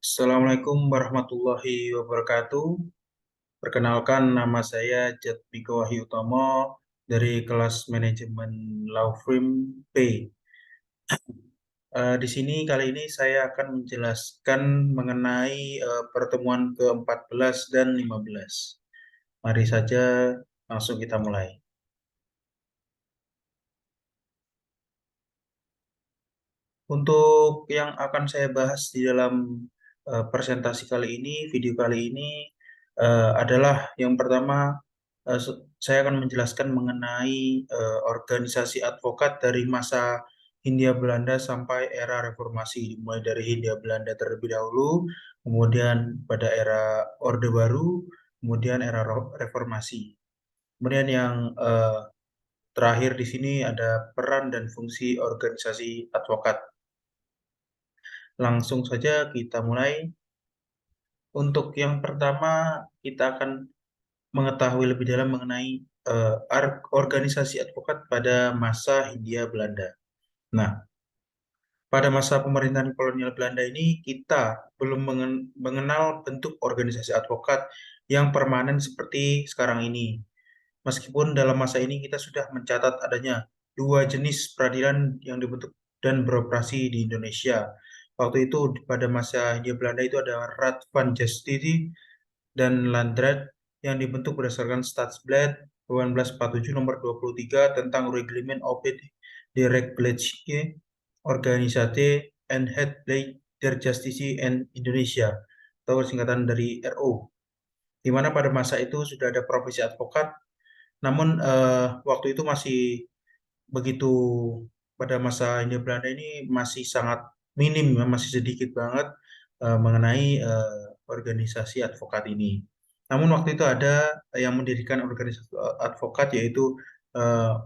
Assalamualaikum warahmatullahi wabarakatuh. Perkenalkan, nama saya Jatmiko Wahyu Utomo dari kelas manajemen Law Firm P. Di sini kali ini saya akan menjelaskan mengenai pertemuan ke-14 dan 15. Mari saja langsung kita mulai. Untuk yang akan saya bahas di dalam presentasi kali ini, video kali ini adalah yang pertama, saya akan menjelaskan mengenai organisasi advokat dari masa Hindia Belanda sampai era reformasi, mulai dari Hindia Belanda terlebih dahulu, kemudian pada era Orde Baru, kemudian era reformasi. Kemudian yang terakhir di sini ada peran dan fungsi organisasi advokat. Langsung saja kita mulai. Untuk yang pertama, kita akan mengetahui lebih dalam mengenai organisasi advokat pada masa Hindia Belanda. Nah, pada masa pemerintahan kolonial Belanda ini, kita belum mengenal bentuk organisasi advokat yang permanen seperti sekarang ini. Meskipun dalam masa ini kita sudah mencatat adanya dua jenis peradilan yang dibentuk dan beroperasi di Indonesia. Waktu itu pada masa Hindia Belanda itu ada Raad van Justitie dan Landraad yang dibentuk berdasarkan Stadsblad 1847 nomor 23 tentang Reglement op de Rechtspleging Organisate en het Beleid der Justitie in Indonesia, atau singkatan dari RO, di mana pada masa itu sudah ada profesi advokat, namun waktu itu masih begitu, pada masa Hindia Belanda ini masih sangat minim, masih sedikit banget mengenai organisasi advokat ini. Namun waktu itu ada yang mendirikan organisasi advokat, yaitu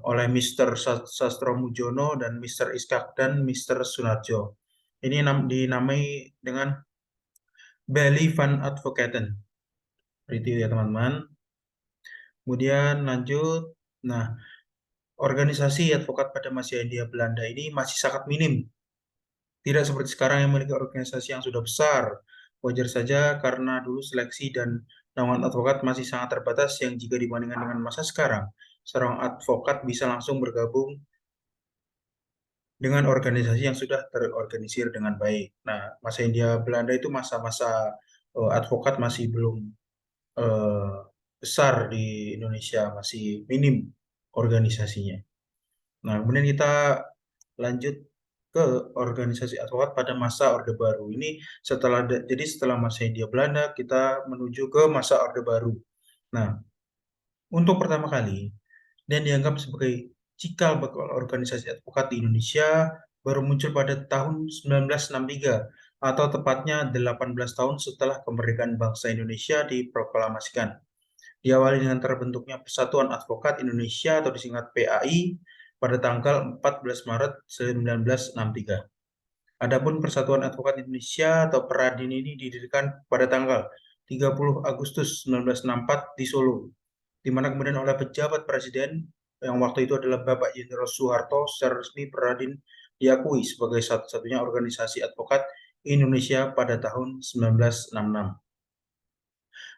oleh Mr. Sastro Mujono dan Mr. Iskak dan Mr. Sunarjo. Ini dinamai dengan Bali Van Advocaten. Itu ya teman-teman. Kemudian lanjut. Nah, organisasi advokat pada masa Hindia Belanda ini masih sangat minim. Tidak seperti sekarang yang memiliki organisasi yang sudah besar. Wajar saja karena dulu seleksi dan naungan advokat masih sangat terbatas yang jika dibandingkan dengan masa sekarang, seorang advokat bisa langsung bergabung dengan organisasi yang sudah terorganisir dengan baik. Nah, masa Hindia Belanda itu masa-masa advokat masih belum eh, besar di Indonesia, masih minim organisasinya. Nah, kemudian kita lanjut ke organisasi advokat pada masa Orde Baru. Ini jadi setelah masa Hindia Belanda, kita menuju ke masa Orde Baru. Nah, untuk pertama kali dan dianggap sebagai cikal bakal organisasi advokat di Indonesia baru muncul pada tahun 1963, atau tepatnya 18 tahun setelah kemerdekaan bangsa Indonesia diproklamasikan. Diawali dengan terbentuknya Persatuan Advokat Indonesia atau disingkat PAI pada tanggal 14 Maret 1963. Adapun Persatuan Advokat Indonesia atau Peradin ini didirikan pada tanggal 30 Agustus 1964 di Solo, di mana kemudian oleh pejabat presiden yang waktu itu adalah Bapak Jenderal Soeharto, secara resmi Peradin diakui sebagai satu-satunya organisasi advokat Indonesia pada tahun 1966.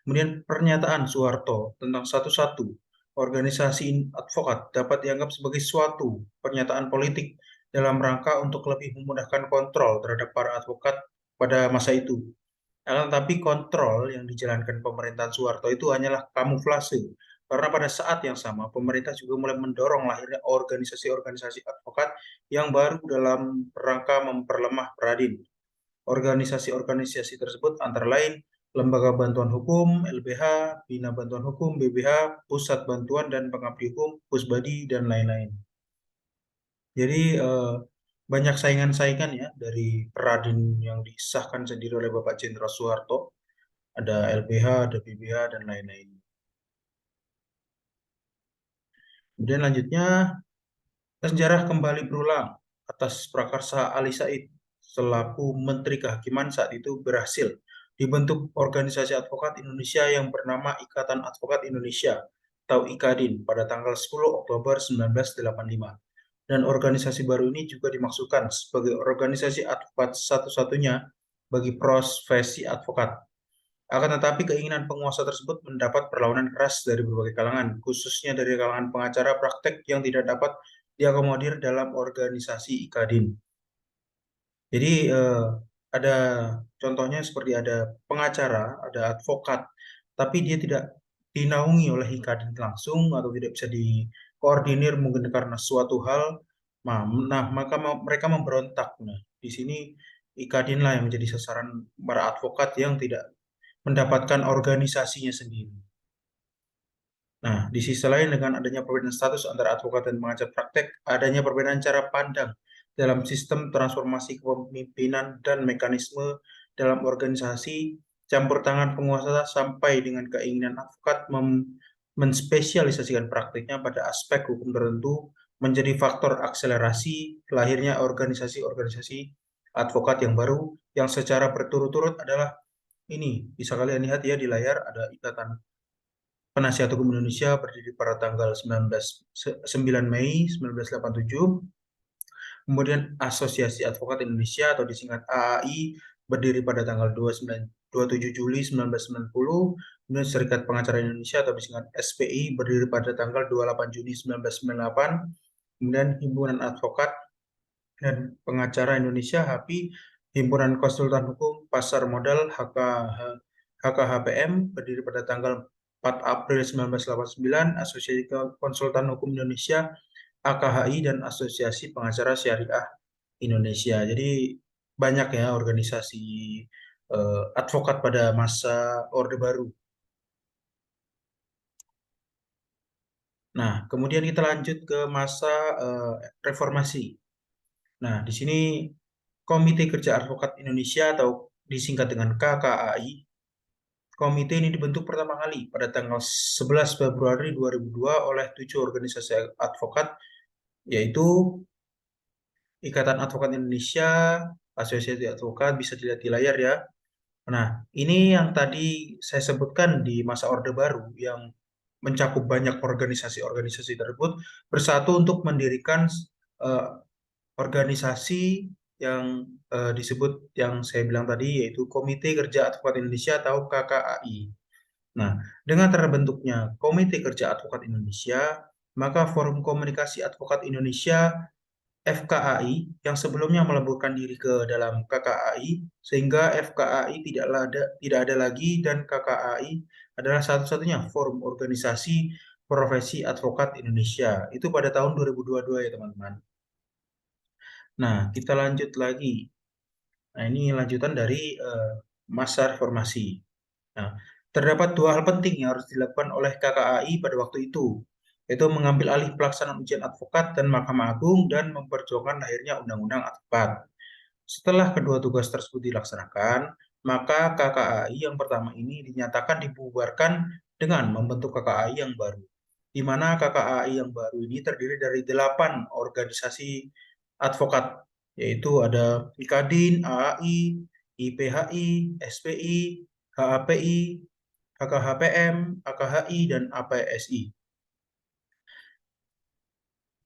Kemudian pernyataan Soeharto tentang satu-satu organisasi advokat dapat dianggap sebagai suatu pernyataan politik dalam rangka untuk lebih memudahkan kontrol terhadap para advokat pada masa itu. Akan tetapi kontrol yang dijalankan pemerintahan Soeharto itu hanyalah kamuflase, karena pada saat yang sama pemerintah juga mulai mendorong lahirnya organisasi-organisasi advokat yang baru dalam rangka memperlemah Peradin. Organisasi-organisasi tersebut antara lain Lembaga Bantuan Hukum, LBH, Bina Bantuan Hukum, BBH, Pusat Bantuan dan Pengabdi Hukum, Pusbadi, dan lain-lain. Jadi banyak saingan-saingan ya dari Peradin yang disahkan sendiri oleh Bapak Jenderal Soeharto. Ada LBH, ada BBH, dan lain-lain. Kemudian lanjutnya, sejarah kembali berulang atas prakarsa Ali Said selaku Menteri Kehakiman saat itu berhasil dibentuk organisasi advokat Indonesia yang bernama Ikatan Advokat Indonesia atau IKADIN pada tanggal 10 Oktober 1985. Dan organisasi baru ini juga dimaksudkan sebagai organisasi advokat satu-satunya bagi profesi advokat. Akan tetapi keinginan penguasa tersebut mendapat perlawanan keras dari berbagai kalangan, khususnya dari kalangan pengacara praktek yang tidak dapat diakomodir dalam organisasi IKADIN. Jadi ada contohnya seperti ada pengacara, ada advokat, tapi dia tidak dinaungi oleh IKADIN langsung atau tidak bisa dikoordinir mungkin karena suatu hal. Nah, maka mereka memberontak. Nah, di sini IKADIN lah yang menjadi sasaran para advokat yang tidak mendapatkan organisasinya sendiri. Nah, di sisi lain dengan adanya perbedaan status antara advokat dan pengacara praktek, adanya perbedaan cara pandang dalam sistem transformasi kepemimpinan dan mekanisme dalam organisasi, campur tangan penguasa sampai dengan keinginan advokat menspesialisasikan praktiknya pada aspek hukum tertentu menjadi faktor akselerasi lahirnya organisasi-organisasi advokat yang baru yang secara berturut-turut adalah ini. Bisa kalian lihat ya di layar ada Ikatan Penasihat Hukum Indonesia berdiri pada tanggal 9 Mei 1987. Kemudian Asosiasi Advokat Indonesia atau disingkat AAI berdiri pada tanggal 27 Juli 1990. Kemudian Serikat Pengacara Indonesia atau disingkat SPI berdiri pada tanggal 28 Juni 1998. Kemudian Himpunan Advokat dan Pengacara Indonesia HAPI, Himpunan Konsultan Hukum Pasar Modal HKHPM berdiri pada tanggal 4 April 1989, Asosiasi Konsultan Hukum Indonesia AKHI dan Asosiasi Pengacara Syariah Indonesia. Jadi banyak ya organisasi advokat pada masa Orde Baru. Nah, kemudian kita lanjut ke masa reformasi. Nah, di sini Komite Kerja Advokat Indonesia atau disingkat dengan KKAI. Komite ini dibentuk pertama kali pada tanggal 11 Februari 2002 oleh 7 organisasi advokat, yaitu Ikatan Advokat Indonesia, Asosiasi Advokat, bisa dilihat di layar ya. Nah, ini yang tadi saya sebutkan di masa Orde Baru yang mencakup banyak organisasi-organisasi tersebut bersatu untuk mendirikan eh, organisasi yang disebut yang saya bilang tadi yaitu Komite Kerja Advokat Indonesia atau KKAI. Nah, dengan terbentuknya Komite Kerja Advokat Indonesia, maka Forum Komunikasi Advokat Indonesia FKAI yang sebelumnya meleburkan diri ke dalam KKAI sehingga FKAI tidak ada lagi dan KKAI adalah satu-satunya forum organisasi profesi advokat Indonesia. Itu pada tahun 2022 ya teman-teman. Nah, kita lanjut lagi. Nah, ini lanjutan dari masa reformasi. Nah, terdapat dua hal penting yang harus dilakukan oleh KKAI pada waktu itu, yaitu mengambil alih pelaksanaan ujian advokat dan Mahkamah Agung dan memperjuangkan lahirnya Undang-Undang Advokat. Setelah kedua tugas tersebut dilaksanakan, maka KKAI yang pertama ini dinyatakan dibubarkan dengan membentuk KKAI yang baru, di mana KKAI yang baru ini terdiri dari 8 organisasi advokat, yaitu ada IKADIN, AAI, IPHI, SPI, HAPI, HKHPM, AKHI, dan APSI.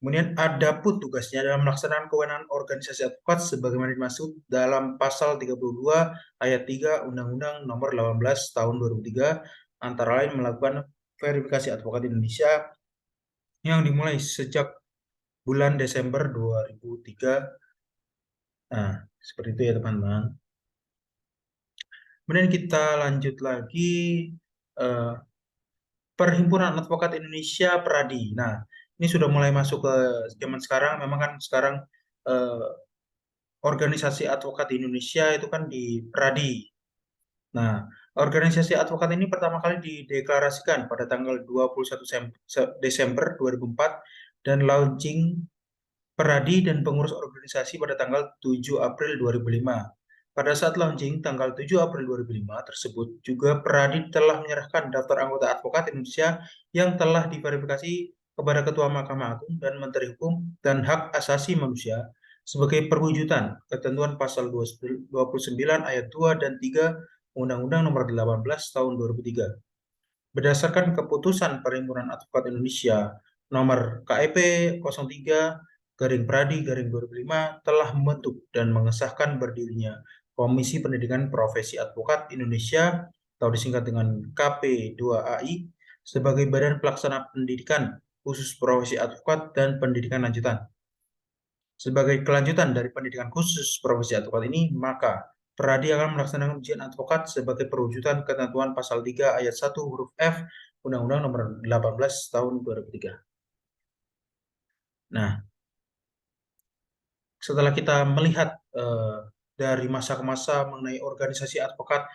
Kemudian ada pun tugasnya dalam melaksanakan kewenangan organisasi advokat sebagaimana dimaksud dalam pasal 32 ayat 3 Undang-Undang Nomor 18 Tahun 2003 antara lain melakukan verifikasi advokat Indonesia yang dimulai sejak bulan Desember 2003. Nah, seperti itu ya teman-teman. Kemudian kita lanjut lagi eh, Perhimpunan Advokat Indonesia Peradi. Nah, ini sudah mulai masuk ke zaman sekarang. Memang kan sekarang eh, organisasi advokat di Indonesia itu kan di Peradi. Nah, organisasi advokat ini pertama kali dideklarasikan pada tanggal 21 Desember 2004 dan launching Peradi dan pengurus organisasi pada tanggal 7 April 2005. Pada saat launching tanggal 7 April 2005 tersebut juga Peradi telah menyerahkan daftar anggota advokat Indonesia yang telah diverifikasi kepada Ketua Mahkamah Agung dan Menteri Hukum dan Hak Asasi Manusia sebagai perwujudan ketentuan pasal 29 ayat 2 dan 3 Undang-Undang Nomor 18 Tahun 2003. Berdasarkan keputusan Perhimpunan Advokat Indonesia nomor KEP 03 garing Pradi garing 2005 telah membentuk dan mengesahkan berdirinya Komisi Pendidikan Profesi Advokat Indonesia atau disingkat dengan KP2AI sebagai badan pelaksana pendidikan khusus profesi advokat dan pendidikan lanjutan. Sebagai kelanjutan dari pendidikan khusus profesi advokat ini, maka Peradi akan melaksanakan ujian advokat sebagai perwujudan ketentuan pasal 3 ayat 1 huruf F Undang-Undang Nomor 18 Tahun 2003. Nah, setelah kita melihat dari masa ke masa mengenai organisasi advokat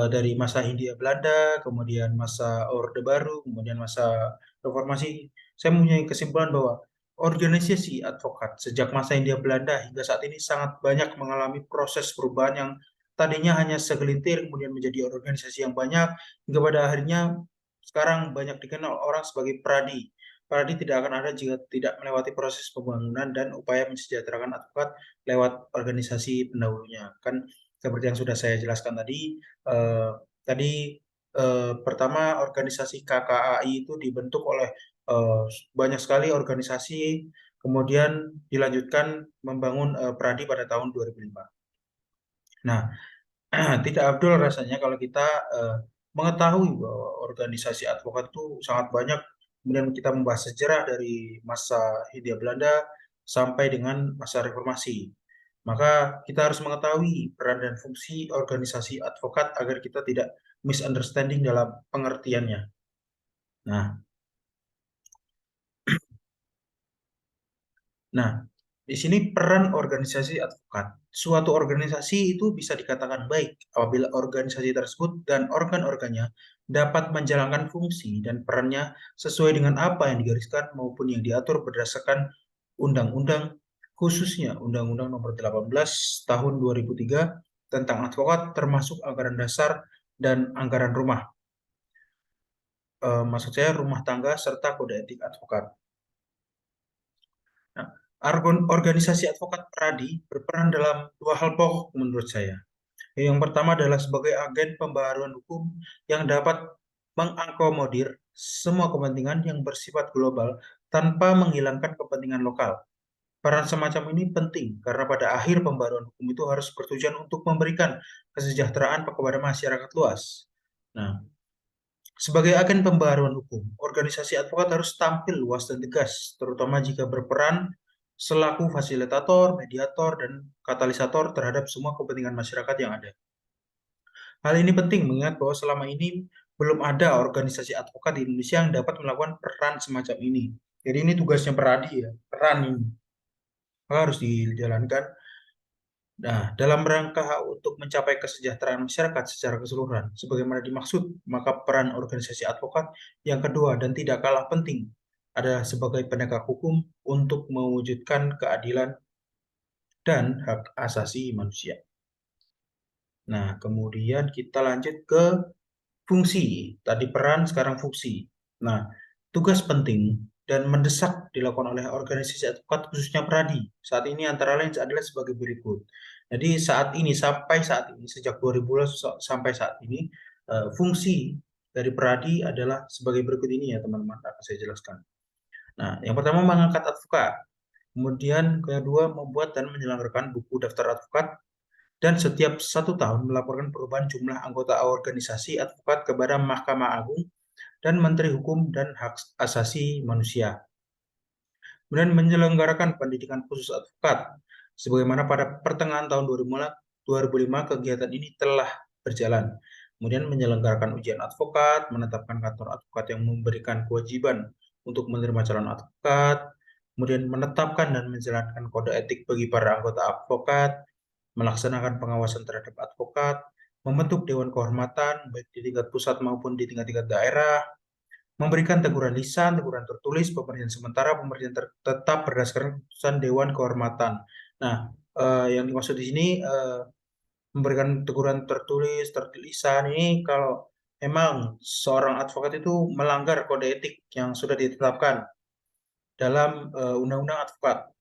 dari masa Hindia Belanda, kemudian masa Orde Baru, kemudian masa Reformasi, saya mempunyai kesimpulan bahwa organisasi advokat sejak masa Hindia Belanda hingga saat ini sangat banyak mengalami proses perubahan yang tadinya hanya segelintir, kemudian menjadi organisasi yang banyak, hingga pada akhirnya sekarang banyak dikenal orang sebagai Peradi. Peradi tidak akan ada jika tidak melewati proses pembangunan dan upaya mensejahterakan advokat lewat organisasi pendahulunya. Kan seperti yang sudah saya jelaskan tadi, pertama organisasi KKAI itu dibentuk oleh banyak sekali organisasi, kemudian dilanjutkan membangun Peradi pada tahun 2005. Nah, tidak abdul rasanya kalau kita mengetahui bahwa organisasi advokat itu sangat banyak, kemudian kita membahas sejarah dari masa Hindia Belanda sampai dengan masa reformasi. Maka kita harus mengetahui peran dan fungsi organisasi advokat agar kita tidak misunderstanding dalam pengertiannya. Nah, Nah, di sini peran organisasi advokat. Suatu organisasi itu bisa dikatakan baik apabila organisasi tersebut dan organ-organnya dapat menjalankan fungsi dan perannya sesuai dengan apa yang digariskan maupun yang diatur berdasarkan undang-undang, khususnya Undang-Undang Nomor 18 Tahun 2003 tentang advokat termasuk anggaran dasar dan anggaran rumah. Maksud saya rumah tangga serta kode etik advokat. Nah, organisasi advokat Peradi berperan dalam dua hal pokok menurut saya. Yang pertama adalah sebagai agen pembaharuan hukum yang dapat mengakomodir semua kepentingan yang bersifat global tanpa menghilangkan kepentingan lokal. Peran semacam ini penting karena pada akhir pembaharuan hukum itu harus bertujuan untuk memberikan kesejahteraan kepada masyarakat luas. Nah, sebagai agen pembaharuan hukum, organisasi advokat harus tampil luas dan tegas, terutama jika berperan selaku fasilitator, mediator, dan katalisator terhadap semua kepentingan masyarakat yang ada. Hal ini penting mengingat bahwa selama ini belum ada organisasi advokat di Indonesia yang dapat melakukan peran semacam ini. Jadi ini tugasnya Peradi ya, peran ini. Maka harus dijalankan. Nah, dalam rangka untuk mencapai kesejahteraan masyarakat secara keseluruhan, sebagaimana dimaksud, maka peran organisasi advokat yang kedua dan tidak kalah penting adalah sebagai penegak hukum untuk mewujudkan keadilan dan hak asasi manusia. Nah, kemudian kita lanjut ke fungsi. Tadi peran, sekarang fungsi. Nah, tugas penting dan mendesak dilakukan oleh organisasi advokat khususnya Peradi saat ini antara lain adalah sebagai berikut. Jadi saat ini sampai saat ini sejak 2000 sampai saat ini fungsi dari Peradi adalah sebagai berikut ini ya teman-teman akan saya jelaskan. Nah, yang pertama mengangkat advokat. Kemudian kedua membuat dan menyelenggarakan buku daftar advokat dan setiap 1 tahun melaporkan perubahan jumlah anggota organisasi advokat kepada Mahkamah Agung dan Menteri Hukum dan Hak Asasi Manusia. Kemudian menyelenggarakan pendidikan khusus advokat. Sebagaimana pada pertengahan tahun 2005 kegiatan ini telah berjalan. Kemudian menyelenggarakan ujian advokat, menetapkan kantor advokat yang memberikan kewajiban untuk menerima calon advokat, kemudian menetapkan dan menjalankan kode etik bagi para anggota advokat, melaksanakan pengawasan terhadap advokat, membentuk dewan kehormatan baik di tingkat pusat maupun di tingkat-tingkat daerah, memberikan teguran lisan, teguran tertulis, pemberhentian sementara, pemberhentian tetap berdasarkan keputusan dewan kehormatan. Nah, yang dimaksud di sini memberikan teguran tertulis, terlisan ini kalau memang seorang advokat itu melanggar kode etik yang sudah ditetapkan dalam undang-undang advokat.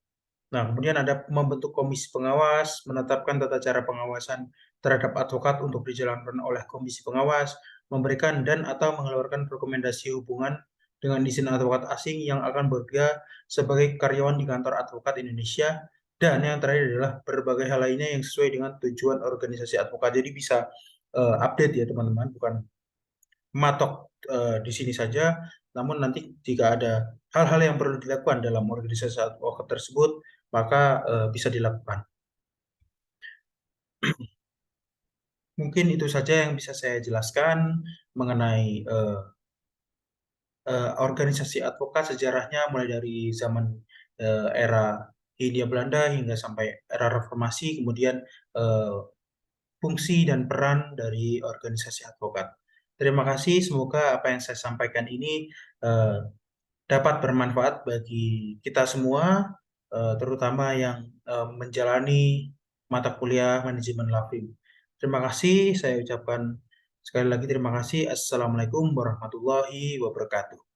Nah, kemudian ada membentuk komisi pengawas, menetapkan tata cara pengawasan terhadap advokat untuk dijalankan oleh komisi pengawas, memberikan dan atau mengeluarkan rekomendasi hubungan dengan izin advokat asing yang akan bekerja sebagai karyawan di kantor advokat Indonesia, Dan yang terakhir adalah berbagai hal lainnya yang sesuai dengan tujuan organisasi advokat. Jadi bisa update ya teman-teman, bukan matok di sini saja, namun nanti jika ada hal-hal yang perlu dilakukan dalam organisasi advokat tersebut, maka bisa dilakukan. Mungkin itu saja yang bisa saya jelaskan mengenai organisasi advokat sejarahnya mulai dari zaman era Hindia Belanda hingga sampai era Reformasi, kemudian eh, fungsi dan peran dari organisasi advokat. Terima kasih, semoga apa yang saya sampaikan ini eh, dapat bermanfaat bagi kita semua, terutama yang menjalani mata kuliah manajemen Lafim. Terima kasih, saya ucapkan sekali lagi terima kasih. Assalamualaikum warahmatullahi wabarakatuh.